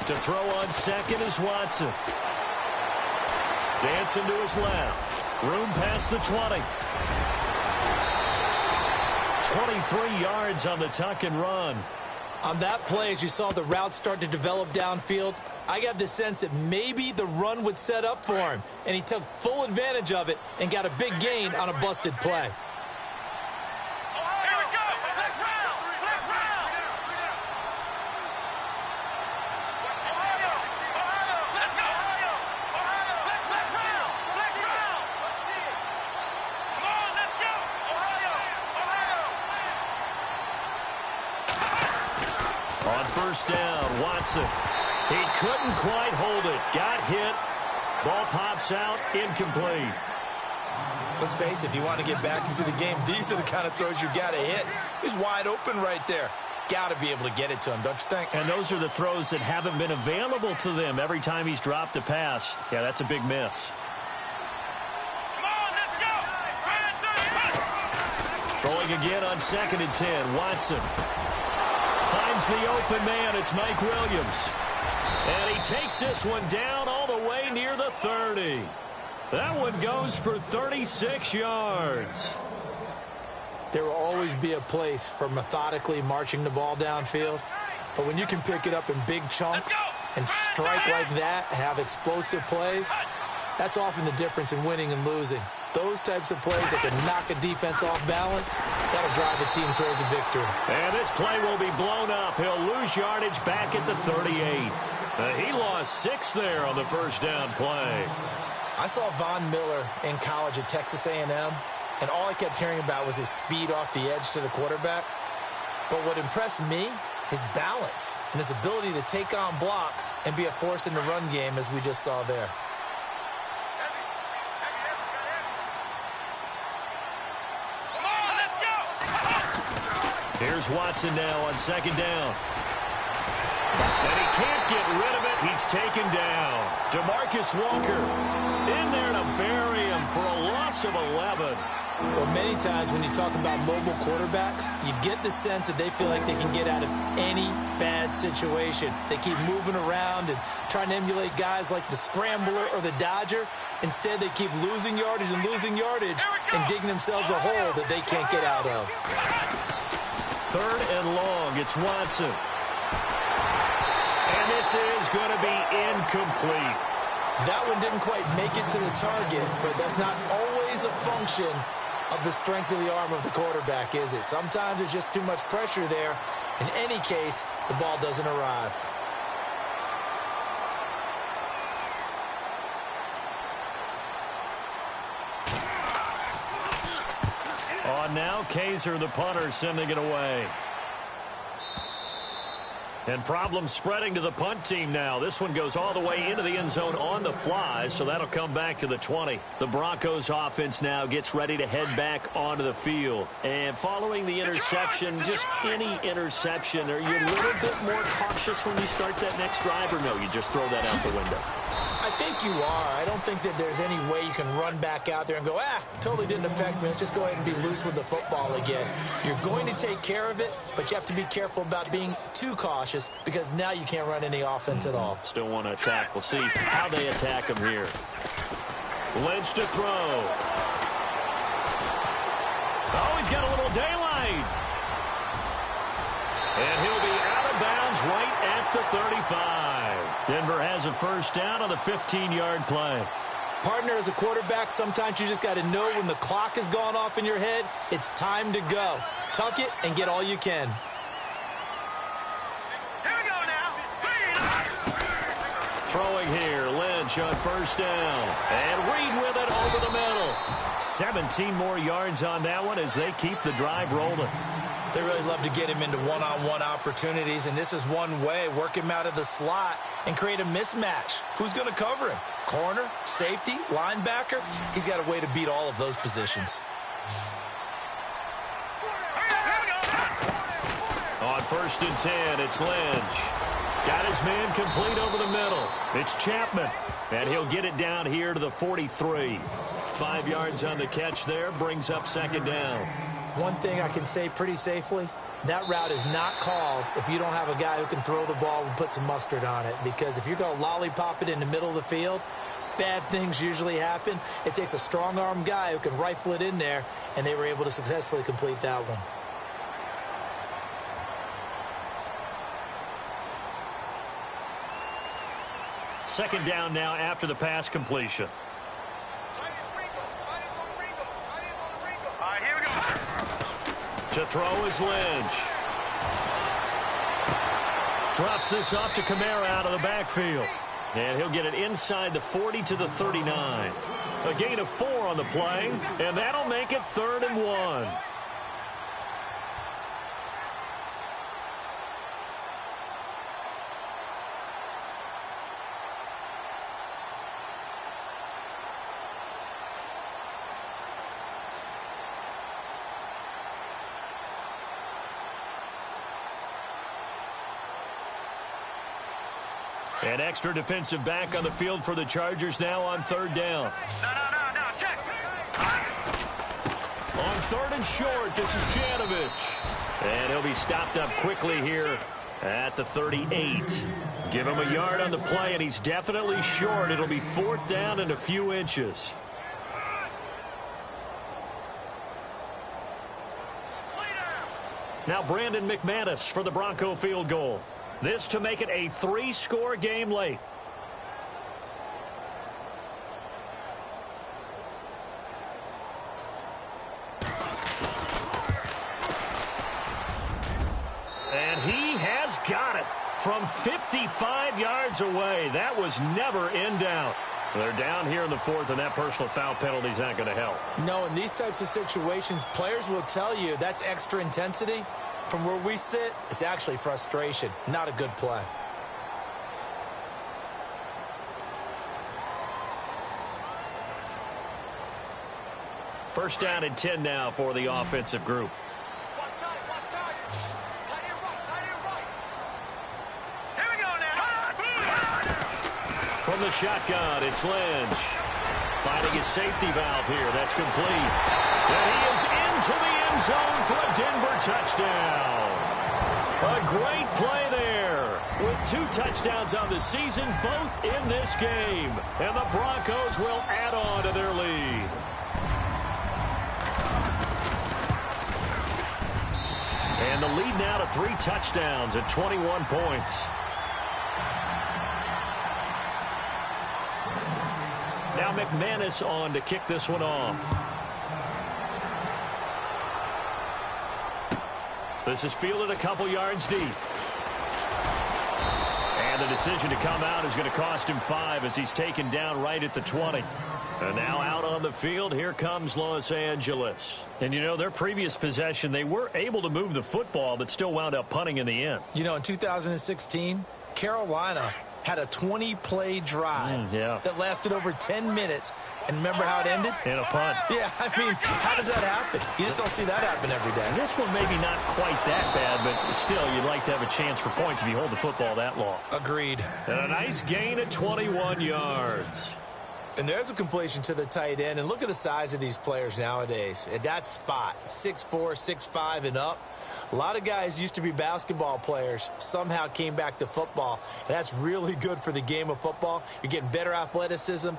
[SPEAKER 1] To throw on 2nd is Watson. Dancing to his left. Room past the 20. 23 yards on the tuck and run.
[SPEAKER 3] On that play, as you saw the route start to develop downfield, I got the sense that maybe the run would set up for him, and he took full advantage of it and got a big gain on a busted play.
[SPEAKER 1] On 1st down, Watson. He couldn't quite hold it. Got hit. Ball pops out, incomplete.
[SPEAKER 3] Let's face it, if you want to get back into the game, these are the kind of throws you got to hit. He's wide open right there. Got to be able to get it to him, don't you think?
[SPEAKER 1] And those are the throws that haven't been available to them every time he's dropped a pass. Yeah, that's a big miss. Throwing again on 2nd and 10, Watson. Finds the open man. It's Mike Williams. And he takes this one down all the way near the 30. That one goes for 36 yards.
[SPEAKER 3] There will always be a place for methodically marching the ball downfield. But when you can pick it up in big chunks and strike like that, have explosive plays, that's often the difference in winning and losing. Those types of plays that can knock a defense off balance, that'll drive the team towards a victory.
[SPEAKER 1] And this play will be blown up. He'll lose yardage back at the 38. He lost 6 there on the first down play.
[SPEAKER 3] I saw Von Miller in college at Texas A&M, and all I kept hearing about was his speed off the edge to the quarterback. But what impressed me, his balance and his ability to take on blocks and be a force in the run game, as we just saw there.
[SPEAKER 1] Here's Watson now on second down. And he can't get rid of it. He's taken down. DeMarcus Walker in there to bury him for a loss of 11.
[SPEAKER 3] Well, many times when you talk about mobile quarterbacks, you get the sense that they feel like they can get out of any bad situation. They keep moving around and trying to emulate guys like the Scrambler or the Dodger. Instead, they keep losing yardage and digging themselves a hole that they can't get out of.
[SPEAKER 1] 3rd and long. It's Watson. And this is going to be incomplete.
[SPEAKER 3] That one didn't quite make it to the target, but that's not always a function of the strength of the arm of the quarterback, is it? Sometimes there's just too much pressure there. In any case, the ball doesn't arrive.
[SPEAKER 1] On now, Kaiser, the punter, sending it away. And problems spreading to the punt team now. This one goes all the way into the end zone on the fly, so that'll come back to the 20. The Broncos offense now gets ready to head back onto the field. And following the interception, just any interception, are you a little bit more cautious when you start that next drive, or no, you just throw that out the window?
[SPEAKER 3] I think you are. I don't think that there's any way you can run back out there and go, totally didn't affect me. Let's just go ahead and be loose with the football again. You're going to take care of it, but you have to be careful about being too cautious because now you can't run any offense at all.
[SPEAKER 1] Still want to attack. We'll see how they attack him here. Lynch to throw. Oh, he's got a little daylight. And he'll be out of bounds right at the 35. Denver has a first down on the 15-yard play.
[SPEAKER 3] Partner, as a quarterback, sometimes you just got to know when the clock has gone off in your head, it's time to go. Tuck it and get all you can.
[SPEAKER 2] Here we go now.
[SPEAKER 1] Throwing here, Lynch on first down. And Reed with it over the middle. 17 more yards on that one as they keep the drive rolling.
[SPEAKER 3] They really love to get him into one-on-one opportunities, and this is one way. Work him out of the slot and create a mismatch. Who's going to cover him? Corner, safety, linebacker? He's got a way to beat all of those positions.
[SPEAKER 1] On 1st and 10, it's Lynch. Got his man complete over the middle. It's Chapman, and he'll get it down here to the 43. 5 yards on the catch there, brings up second down.
[SPEAKER 3] One thing I can say pretty safely, that route is not called if you don't have a guy who can throw the ball and put some mustard on it. Because if you're going to lollipop it in the middle of the field, bad things usually happen. It takes a strong-arm guy who can rifle it in there, and they were able to successfully complete that one.
[SPEAKER 1] Second down now after the pass completion. To throw is Lynch. Drops this off to Kamara out of the backfield. And he'll get it inside the 40 to the 39. A gain of 4 on the play, and that'll make it 3rd and 1. An extra defensive back on the field for the Chargers now on 3rd down.
[SPEAKER 2] No, check.
[SPEAKER 1] On 3rd and short, this is Janovich. And he'll be stopped up quickly here at the 38. Give him a yard on the play, and he's definitely short. It'll be 4th down and a few inches. Now Brandon McManus for the Bronco field goal. This to make it a 3-score game late. And he has got it from 55 yards away. That was never in doubt. They're down here in the fourth, and that personal foul penalty is not going to help.
[SPEAKER 3] No, in these types of situations, players will tell you that's extra intensity. From where we sit, it's actually frustration, not a good play.
[SPEAKER 1] First down and 10 now for the offensive group. From the shotgun, it's Lynch. Finding his safety valve here. That's complete. And he is into the end zone for a Denver touchdown. A great play there. With 2 touchdowns on the season, both in this game. And the Broncos will add on to their lead. And the lead now to 3 touchdowns at 21 points. Now McManus on to kick this one off. This is fielded a couple yards deep. And the decision to come out is going to cost him 5 as he's taken down right at the 20. And now out on the field, here comes Los Angeles. And, you know, their previous possession, they were able to move the football, but still wound up punting in the end.
[SPEAKER 3] You know, in 2016, Carolina had a 20-play drive that lasted over 10 minutes. And remember how it ended?
[SPEAKER 1] In a punt.
[SPEAKER 3] Yeah, I mean, how does that happen? You just don't see that happen every day.
[SPEAKER 1] This one maybe not quite that bad, but still, you'd like to have a chance for points if you hold the football that long.
[SPEAKER 3] Agreed.
[SPEAKER 1] And a nice gain of 21 yards.
[SPEAKER 3] And there's a completion to the tight end. And look at the size of these players nowadays. At that spot, 6'4", 6'5", and up. A lot of guys used to be basketball players, somehow came back to football. And that's really good for the game of football. You're getting better athleticism,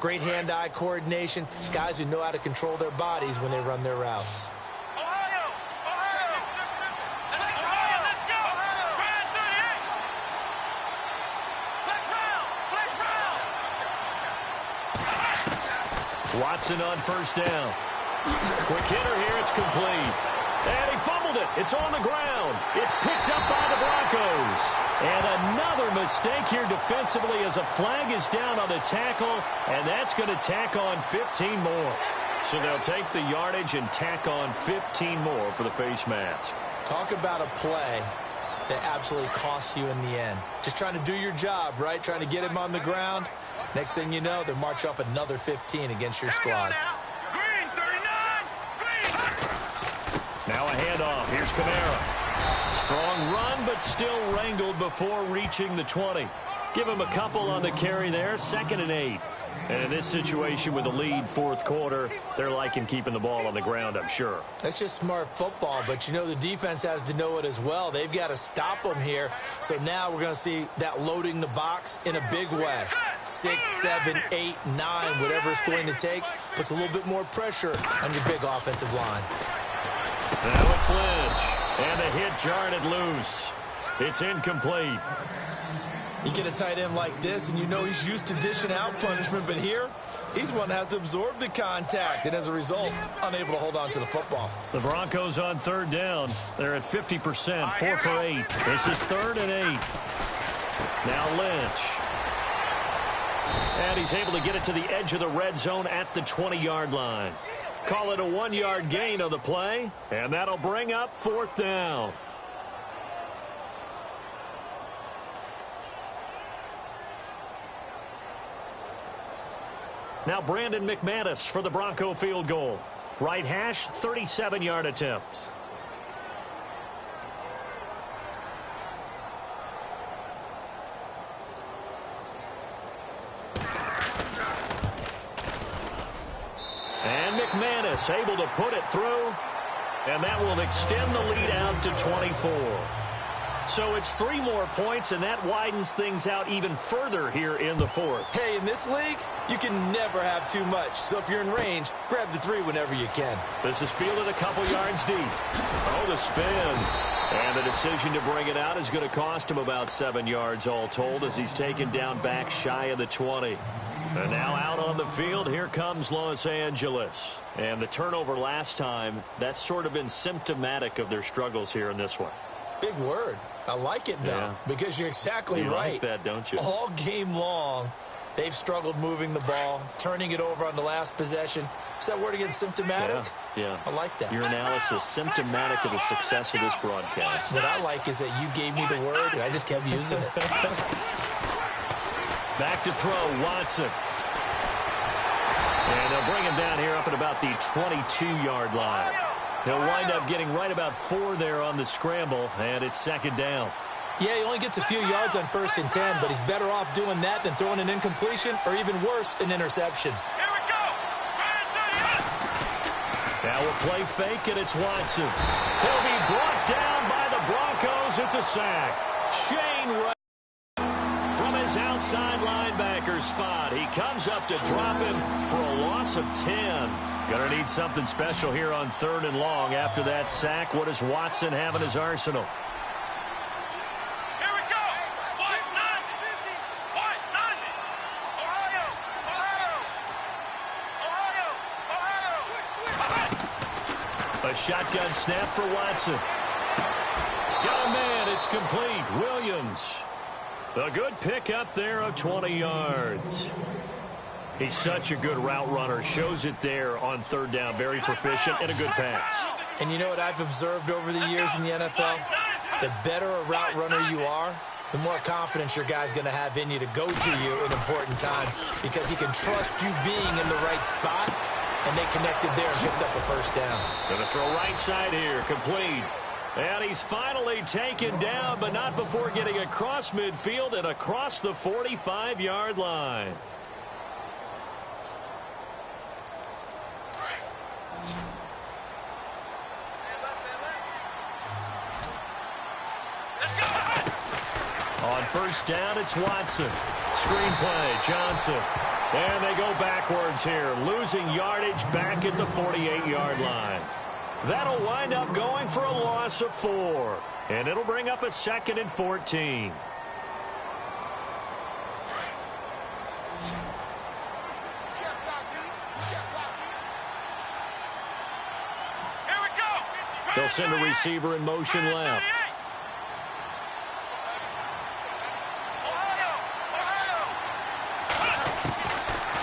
[SPEAKER 3] great hand-eye coordination, guys who know how to control their bodies when they run their routes.
[SPEAKER 1] Watson on first down. Quick hitter here, it's complete. And he fumbled it. It's on the ground. It's picked up by the Broncos. And another mistake here defensively as a flag is down on the tackle, and that's going to tack on 15 more. So they'll take the yardage and tack on 15 more for the face mask.
[SPEAKER 3] Talk about a play that absolutely costs you in the end. Just trying to do your job, right? Trying to get him on the ground. Next thing you know, they'll march off another 15 against your squad.
[SPEAKER 1] Now a handoff. Here's Kamara. Strong run, but still wrangled before reaching the 20. Give him a couple on the carry there. 2nd and 8. And in this situation with the lead fourth quarter, they're liking keeping the ball on the ground, I'm sure.
[SPEAKER 3] That's just smart football, but you know the defense has to know it as well. They've got to stop them here. So now we're going to see that loading the box in a big way. 6, 7, 8, 9, whatever it's going to take, puts a little bit more pressure on your big offensive line.
[SPEAKER 1] Now it's Lynch. And the hit jarred it loose. It's incomplete.
[SPEAKER 3] You get a tight end like this, and you know he's used to dishing out punishment, but here, he's one that has to absorb the contact, and as a result, unable to hold on to the football.
[SPEAKER 1] The Broncos on third down. They're at 50%, 4 for 8. This is 3rd and 8. Now Lynch. And he's able to get it to the edge of the red zone at the 20-yard line. Call it a 1-yard gain on the play, and that'll bring up 4th down. Now Brandon McManus for the Bronco field goal. Right hash, 37-yard attempt. And McManus able to put it through, and that will extend the lead out to 24. So it's 3 more points, and that widens things out even further here in the 4th.
[SPEAKER 3] Hey, in this league, you can never have too much. So if you're in range, grab the 3 whenever you can.
[SPEAKER 1] This is fielded a couple yards deep. Oh, the spin. And the decision to bring it out is going to cost him about 7 yards all told as he's taken down back shy of the 20. And now out on the field, here comes Los Angeles. And the turnover last time, that's sort of been symptomatic of their struggles here in this one.
[SPEAKER 3] Big word. I like it, though, because you're exactly right.
[SPEAKER 1] You like that, don't you?
[SPEAKER 3] All game long, they've struggled moving the ball, turning it over on the last possession. Is that word again, symptomatic?
[SPEAKER 1] Yeah.
[SPEAKER 3] I like that.
[SPEAKER 1] Your analysis, symptomatic of the success of this broadcast.
[SPEAKER 3] What I like is that you gave me the word, and I just kept using it.
[SPEAKER 1] Back to throw, Watson. And they'll bring him down here up at about the 22-yard line. He'll wind up getting right about 4 there on the scramble, and it's second down.
[SPEAKER 3] Yeah, he only gets a few yards on 1st and 10, but he's better off doing that than throwing an incompletion or even worse, an interception.
[SPEAKER 2] Here we go.
[SPEAKER 1] Now we'll play fake, and it's Watson. He'll be brought down by the Broncos. It's a sack. Shane Wright from his outside linebacker spot. He comes up to drop him for a loss of 10. Going to need something special here on 3rd and long after that sack. What does Watson have in his arsenal?
[SPEAKER 2] Here we go. White 90. White 90. Ohio.
[SPEAKER 1] A shotgun snap for Watson. Got a man. It's complete. Williams. A good pickup there of 20 yards. He's such a good route runner. Shows it there on 3rd down. Very proficient and a good pass.
[SPEAKER 3] And you know what I've observed over the years in the NFL? The better a route runner you are, the more confidence your guy's going to have in you to go to you in important times because he can trust you being in the right spot, and they connected there and picked up a 1st down.
[SPEAKER 1] Going to throw right side here. Complete. And he's finally taken down, but not before getting across midfield and across the 45-yard line. On 1st down, it's Watson. Screen play, Johnson. And they go backwards here, losing yardage back at the 48-yard line. That'll wind up going for a loss of 4. And it'll bring up a 2nd and 14. They'll send a receiver in motion left.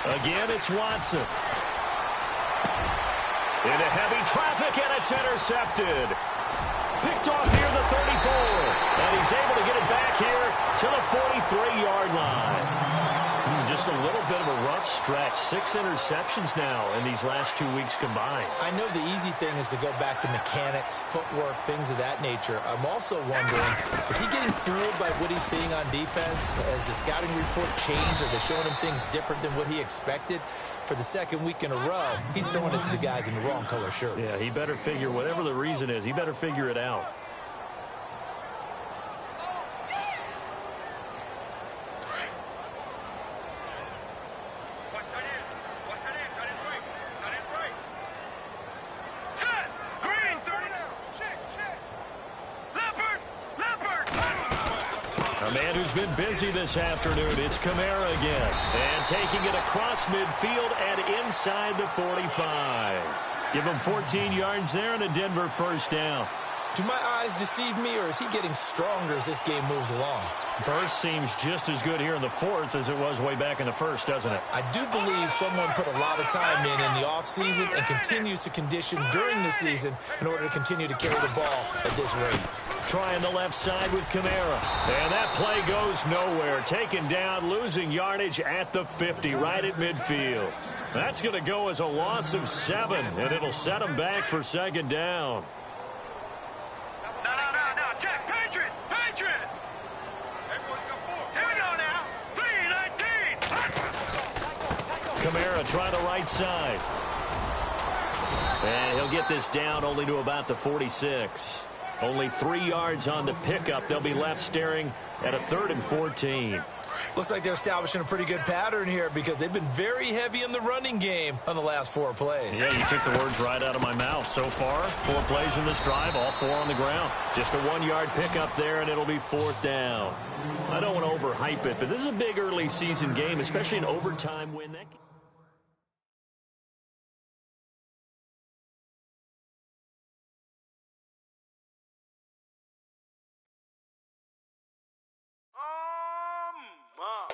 [SPEAKER 1] Again, it's Watson. Into heavy traffic, and it's intercepted. Picked off near the 34. And he's able to get it back here to the 43-yard line. Just a little bit of a rough stretch. 6 interceptions now in these last 2 weeks combined.
[SPEAKER 3] I know the easy thing is to go back to mechanics, footwork, things of that nature. I'm also wondering, is he getting fooled by what he's seeing on defense? Has the scouting report changed? Are they showing him things different than what he expected? For the 2nd week in a row, he's throwing it to the guys in the wrong color shirts.
[SPEAKER 1] Yeah, he better figure, whatever the reason is, he better figure it out. Been busy this afternoon. It's Kamara again. And taking it across midfield and inside the 45. Give him 14 yards there and a Denver 1st down.
[SPEAKER 3] Do my eyes deceive me, or is he getting stronger as this game moves along?
[SPEAKER 1] Burst seems just as good here in the 4th as it was way back in the 1st, doesn't it?
[SPEAKER 3] I do believe someone put a lot of time in the offseason and continues to condition during the season in order to continue to carry the ball at this rate.
[SPEAKER 1] Trying the left side with Kamara. And that play goes nowhere. Taken down, losing yardage at the 50, right at midfield. That's going to go as a loss of 7, and it'll set them back for 2nd down.
[SPEAKER 2] No. Check. Patriot. Everyone go forward. Here we go now. 3-19.
[SPEAKER 1] Kamara trying the right side. And he'll get this down only to about the 46. Only 3 yards on the pickup. They'll be left staring at a 3rd and 14.
[SPEAKER 3] Looks like they're establishing a pretty good pattern here because they've been very heavy in the running game on the last 4 plays.
[SPEAKER 1] Yeah, you took the words right out of my mouth. So far, 4 plays in this drive, all 4 on the ground. Just a 1-yard pickup there, and it'll be 4th down. I don't want to overhype it, but this is a big early season game, especially an overtime win. That
[SPEAKER 2] Mom.